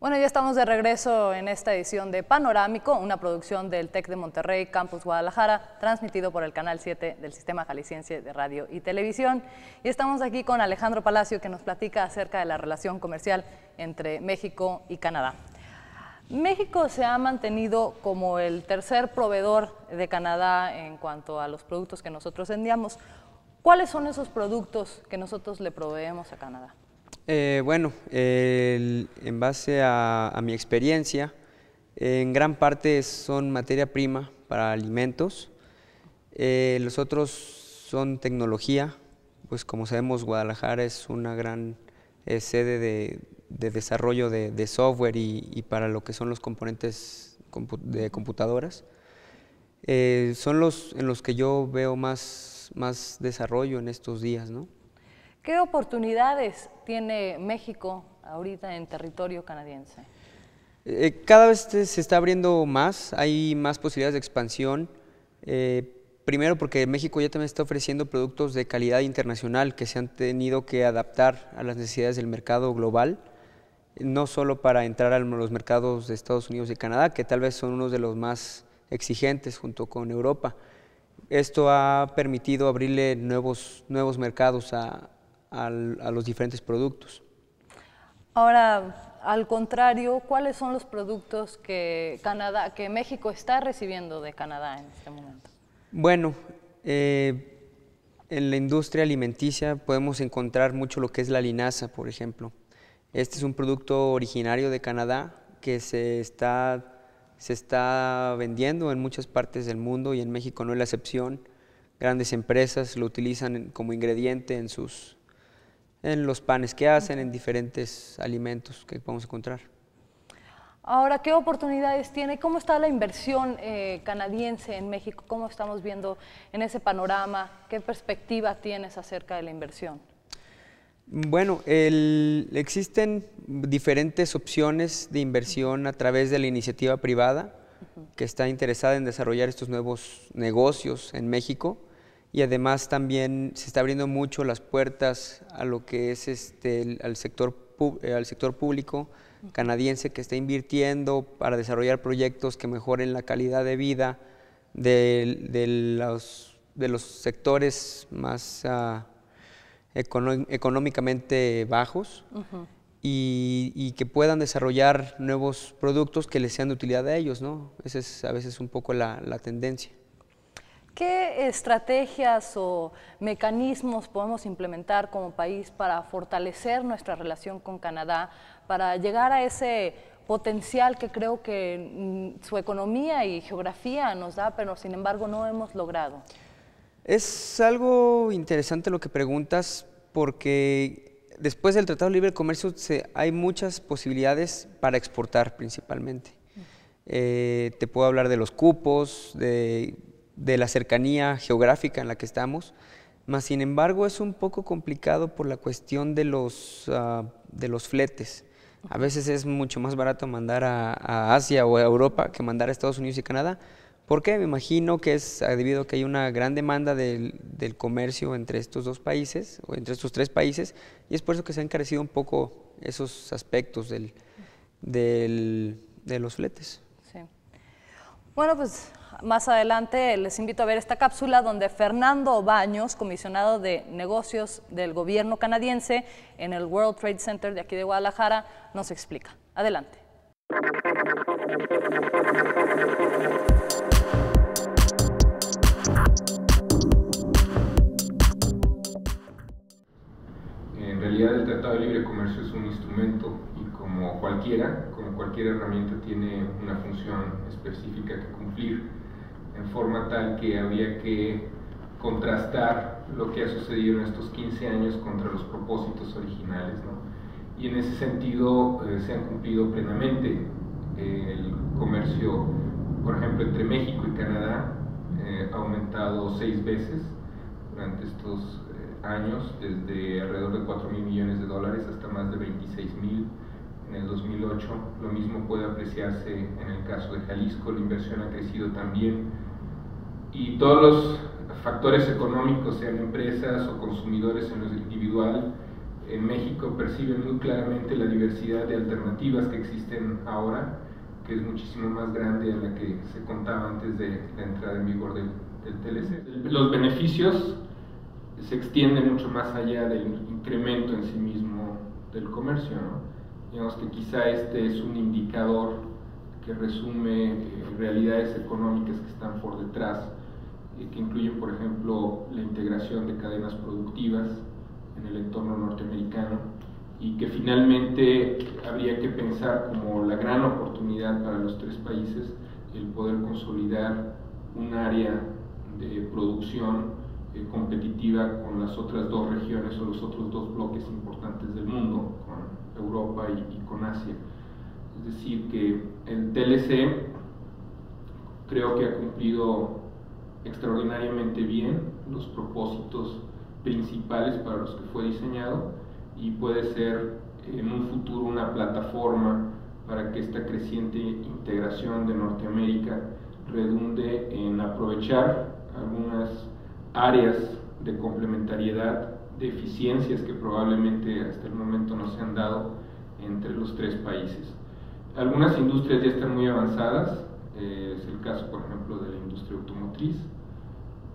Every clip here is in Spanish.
Bueno, ya estamos de regreso en esta edición de Panorámico, una producción del TEC de Monterrey, Campus Guadalajara, transmitido por el Canal 7 del Sistema Jalisciense de Radio y Televisión. Y estamos aquí con Alejandro Palacio, que nos platica acerca de la relación comercial entre México y Canadá. México se ha mantenido como el tercer proveedor de Canadá en cuanto a los productos que nosotros enviamos. ¿Cuáles son esos productos que nosotros le proveemos a Canadá? En base a mi experiencia, en gran parte son materia prima para alimentos. Los otros son tecnología, pues como sabemos Guadalajara es una gran sede de desarrollo de software y para lo que son los componentes de computadoras. Son en los que yo veo más desarrollo en estos días, ¿no? ¿Qué oportunidades tiene México ahorita en territorio canadiense? Cada vez se está abriendo más, hay más posibilidades de expansión. Primero porque México ya también está ofreciendo productos de calidad internacional que se han tenido que adaptar a las necesidades del mercado global, no solo para entrar a los mercados de Estados Unidos y Canadá, que tal vez son unos de los más exigentes junto con Europa. Esto ha permitido abrirle nuevos mercados a los diferentes productos. Ahora, al contrario, ¿cuáles son los productos que México está recibiendo de Canadá en este momento? Bueno, en la industria alimenticia podemos encontrar mucho lo que es la linaza, por ejemplo. Este es un producto originario de Canadá que se está vendiendo en muchas partes del mundo y en México no es la excepción. Grandes empresas lo utilizan como ingrediente en los panes que hacen, en diferentes alimentos que podemos encontrar. Ahora, ¿qué oportunidades tiene? ¿Cómo está la inversión canadiense en México? ¿Cómo estamos viendo en ese panorama? ¿Qué perspectiva tienes acerca de la inversión? Bueno, existen diferentes opciones de inversión a través de la iniciativa privada que está interesada en desarrollar estos nuevos negocios en México. Y además también se está abriendo mucho las puertas a lo que es al sector público canadiense que está invirtiendo para desarrollar proyectos que mejoren la calidad de vida de los sectores más económicamente bajos y que puedan desarrollar nuevos productos que les sean de utilidad a ellos, ¿no? Esa es a veces un poco la tendencia. ¿Qué estrategias o mecanismos podemos implementar como país para fortalecer nuestra relación con Canadá, para llegar a ese potencial que creo que su economía y geografía nos da, pero sin embargo no hemos logrado? Es algo interesante lo que preguntas, porque después del Tratado de Libre Comercio hay muchas posibilidades para exportar principalmente. Te puedo hablar de los cupos, de la cercanía geográfica en la que estamos, mas sin embargo es un poco complicado por la cuestión de los fletes. A veces es mucho más barato mandar a Asia o a Europa que mandar a Estados Unidos y Canadá. ¿Por qué? Me imagino que es debido a que hay una gran demanda del comercio entre estos dos países, o entre estos tres países, y es por eso que se ha encarecido un poco esos aspectos de los fletes. Sí. Bueno, pues más adelante les invito a ver esta cápsula donde Fernando Baños, comisionado de negocios del gobierno canadiense en el World Trade Center de aquí de Guadalajara, nos explica. Adelante. En realidad el Tratado de Libre Comercio es un instrumento y como cualquier herramienta tiene una función específica que cumplir, en forma tal que había que contrastar lo que ha sucedido en estos 15 años contra los propósitos originales, ¿no? Y en ese sentido se han cumplido plenamente. El comercio, por ejemplo, entre México y Canadá ha aumentado 6 veces durante estos años, desde alrededor de $4,000 millones hasta más de 26,000 en el 2008. Lo mismo puede apreciarse en el caso de Jalisco, la inversión ha crecido también y todos los factores económicos, sean empresas o consumidores en lo individual, en México perciben muy claramente la diversidad de alternativas que existen ahora, que es muchísimo más grande a la que se contaba antes de la entrada en vigor del TLC. Los beneficios se extienden mucho más allá del incremento en sí mismo del comercio, ¿no? Digamos que quizá este es un indicador que resume realidades económicas que están por detrás, que incluyen, por ejemplo, la integración de cadenas productivas en el entorno norteamericano, y que finalmente habría que pensar como la gran oportunidad para los tres países el poder consolidar un área de producción competitiva con las otras dos regiones o los otros dos bloques importantes del mundo, con Europa y con Asia. Es decir, que el TLC creo que ha cumplido extraordinariamente bien los propósitos principales para los que fue diseñado, y puede ser en un futuro una plataforma para que esta creciente integración de Norteamérica redunde en aprovechar algunas áreas de complementariedad, de eficiencias que probablemente hasta el momento no se han dado entre los tres países. Algunas industrias ya están muy avanzadas, es el caso, por ejemplo, de la industria automotriz,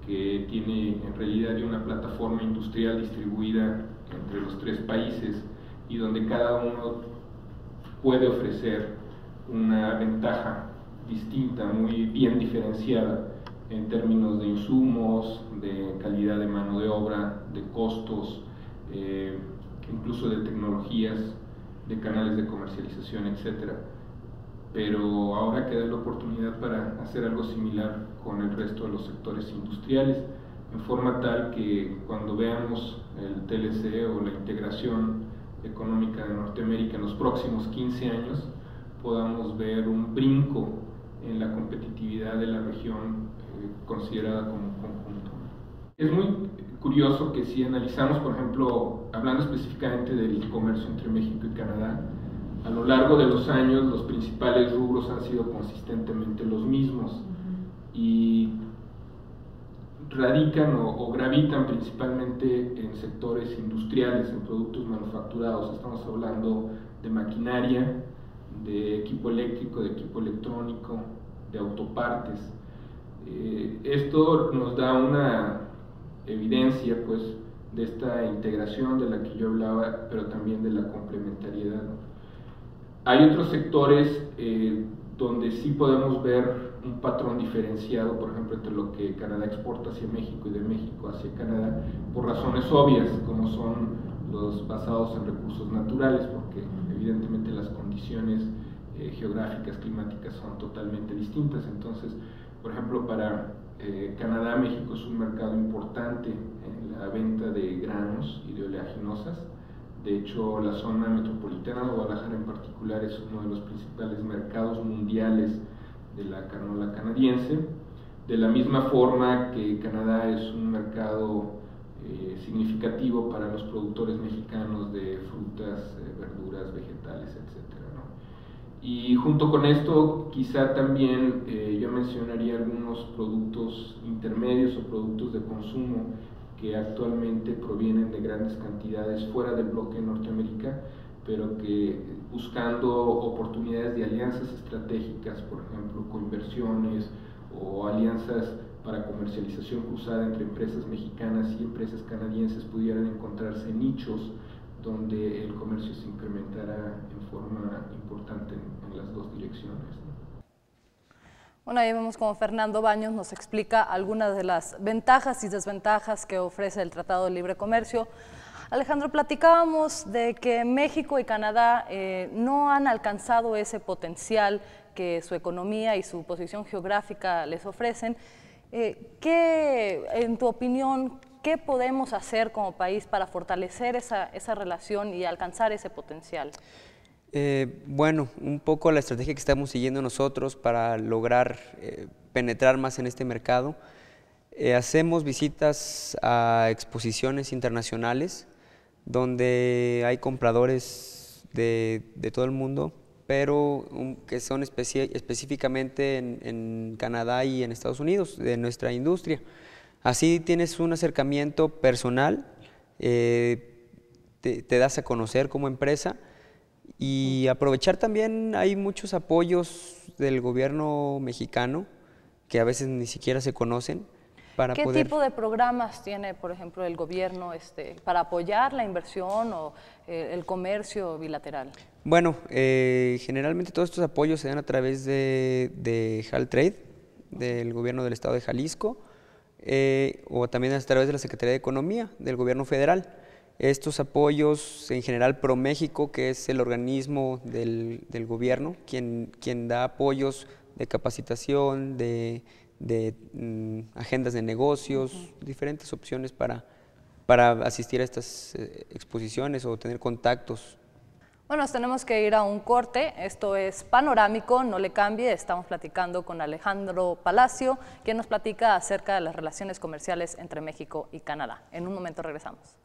que tiene en realidad una plataforma industrial distribuida entre los tres países y donde cada uno puede ofrecer una ventaja distinta, muy bien diferenciada en términos de insumos, de calidad de mano de obra, de costos, incluso de tecnologías, de canales de comercialización, etc. Pero ahora queda la oportunidad para hacer algo similar con el resto de los sectores industriales, en forma tal que cuando veamos el TLC o la integración económica de Norteamérica en los próximos 15 años, podamos ver un brinco en la competitividad de la región considerada como un conjunto. Es muy curioso que si analizamos, por ejemplo, hablando específicamente del comercio entre México y Canadá, a lo largo de los años los principales rubros han sido consistentemente los mismos y radican o gravitan principalmente en sectores industriales, en productos manufacturados. Estamos hablando de maquinaria, de equipo eléctrico, de equipo electrónico, de autopartes. Esto nos da una evidencia, pues, de esta integración de la que yo hablaba, pero también de la complementariedad. Hay otros sectores donde sí podemos ver un patrón diferenciado, por ejemplo, entre lo que Canadá exporta hacia México y de México hacia Canadá, por razones obvias, como son los basados en recursos naturales, porque evidentemente las condiciones geográficas, climáticas son totalmente distintas. Entonces, por ejemplo, para Canadá, México es un mercado importante en la venta de granos y de oleaginosas. De hecho, la zona metropolitana de Guadalajara en particular es uno de los principales mercados mundiales de la canola canadiense. De la misma forma que Canadá es un mercado significativo para los productores mexicanos de frutas, verduras, vegetales, etc. Y junto con esto, quizá también yo mencionaría algunos productos intermedios o productos de consumo que actualmente provienen de grandes cantidades fuera del bloque Norteamérica, pero que buscando oportunidades de alianzas estratégicas, por ejemplo, coinversiones o alianzas para comercialización cruzada entre empresas mexicanas y empresas canadienses, pudieran encontrarse nichos donde el comercio se incrementará en forma importante en las dos direcciones, ¿no? Bueno, ahí vemos como Fernando Baños nos explica algunas de las ventajas y desventajas que ofrece el Tratado de Libre Comercio. Alejandro, platicábamos de que México y Canadá no han alcanzado ese potencial que su economía y su posición geográfica les ofrecen. ¿Qué, en tu opinión, qué podemos hacer como país para fortalecer esa relación y alcanzar ese potencial? Bueno, un poco la estrategia que estamos siguiendo nosotros para lograr penetrar más en este mercado. Hacemos visitas a exposiciones internacionales donde hay compradores de todo el mundo, pero que son específicamente en Canadá y en Estados Unidos, de nuestra industria. Así tienes un acercamiento personal te das a conocer como empresa. Y aprovechar también, hay muchos apoyos del gobierno mexicano que a veces ni siquiera se conocen para ¿Qué poder... tipo de programas tiene, por ejemplo, el gobierno para apoyar la inversión o el comercio bilateral? Bueno, generalmente todos estos apoyos se dan a través de HalTrade, del gobierno del estado de Jalisco, o también a través de la Secretaría de Economía del gobierno federal. Estos apoyos, en general ProMéxico, que es el organismo del gobierno, quien da apoyos de capacitación, de agendas de negocios, diferentes opciones para asistir a estas exposiciones o tener contactos. Bueno, nos tenemos que ir a un corte. Esto es Panorámico, no le cambie. Estamos platicando con Alejandro Palacio, quien nos platica acerca de las relaciones comerciales entre México y Canadá. En un momento regresamos.